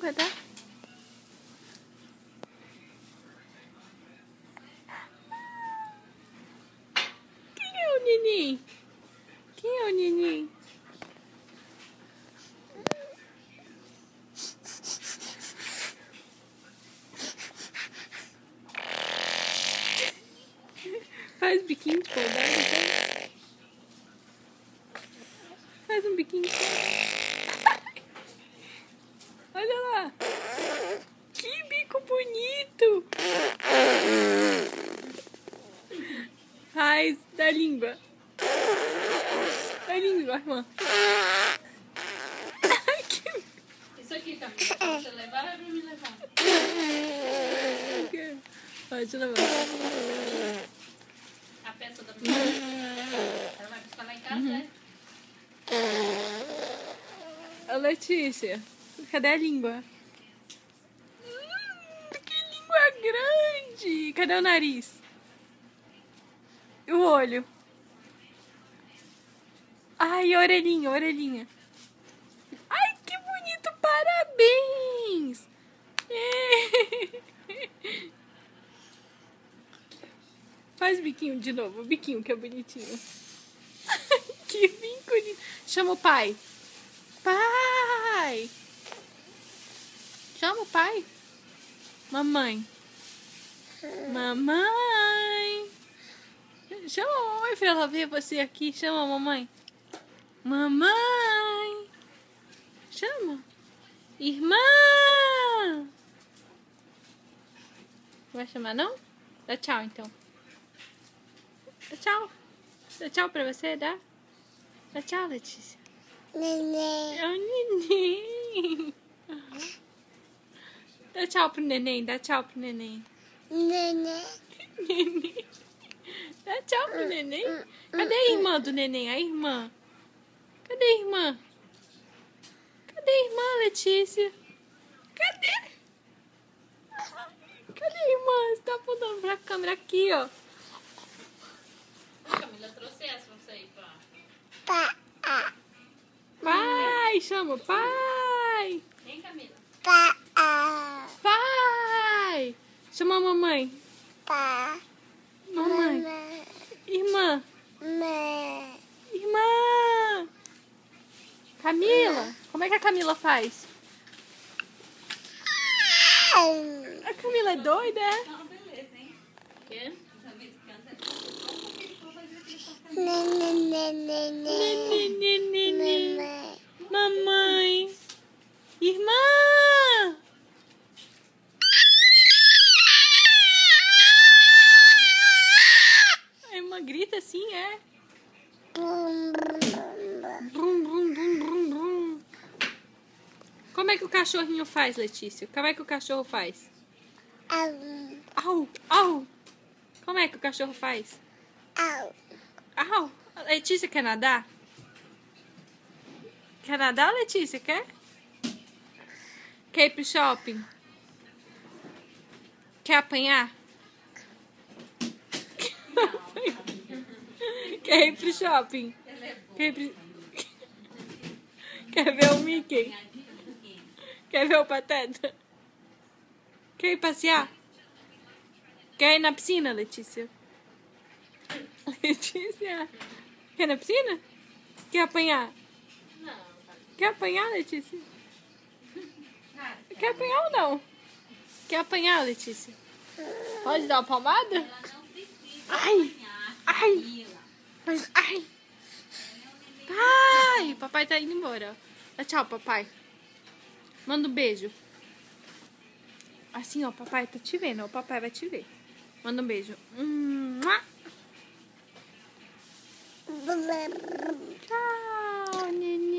língua, tá? Quem é o neném? Quem é o neném? Faz biquinho de saudade, então. Faz um biquinho de saudade. Olha lá. Que bico bonito. Faz da língua. Da língua, irmã. Isso aqui, Camila, pra você levar ou pra me levar? Pode levar. A peça da minha. Ela vai buscar lá em casa, né? Ô, Letícia, cadê a língua? Que língua grande! Cadê o nariz? E o olho? Ai, orelhinha, orelhinha. Ai, que bonito! Parabéns! Faz biquinho de novo, o biquinho que é bonitinho. Que bico lindo. Chama o pai. Pai! Chama o pai. Mamãe. Mamãe. Chama a mamãe pra ela ver você aqui. Chama a mamãe. Mamãe. Chama. Irmã. Vai chamar não? Dá tchau então. Dá tchau. Dá tchau pra você, dá? Dá tchau, Letícia. Neném. É o neném. Dá tchau pro neném, dá tchau pro neném. Neném. Neném. Dá tchau pro neném. Cadê a irmã do neném? A irmã. Cadê a irmã? Cadê a irmã, Letícia? Cadê? Cadê a irmã? Você tá apontando pra câmera aqui, ó. Camila, trouxe essa pra você aí, pá. Pa. Pai, chama o pai. Vem, Camila. Pa. Pai. Chama a mamãe. Pa. Mamãe. Irmã. Mãe. Irmã. Camila. Como é que a Camila faz? A Camila é doida, é? Não, beleza, hein? O quê? Neném. Neném. Mamãe. Mamãe. Irmã. A irmã grita assim, é? Brum, brum, brum, brum, brum. Como é que o cachorrinho faz, Letícia? Como é que o cachorro faz? Au, au. Como é que o cachorro faz? Au. Letícia quer nadar? Quer nadar, Letícia? Quer? Quer ir pro shopping? Quer apanhar? Quer ir pro shopping? Quer ir pro... Quer ver o Mickey? Quer ver o Pateta? Quer ir passear? Quer ir na piscina, Letícia? Letícia? Quer ir na piscina? Quer apanhar? Não, Quer apanhar, Letícia? Quer apanhar ou não? Quer apanhar, Letícia? Pode dar uma palmada? ela não precisa Ai! apanhar, Ai! Camila. Mas, ai! Pai! Papai tá indo embora. Dá tchau, papai. Manda um beijo. Assim, ó, papai tá te vendo. O papai vai te ver. Manda um beijo. Tchau, neném.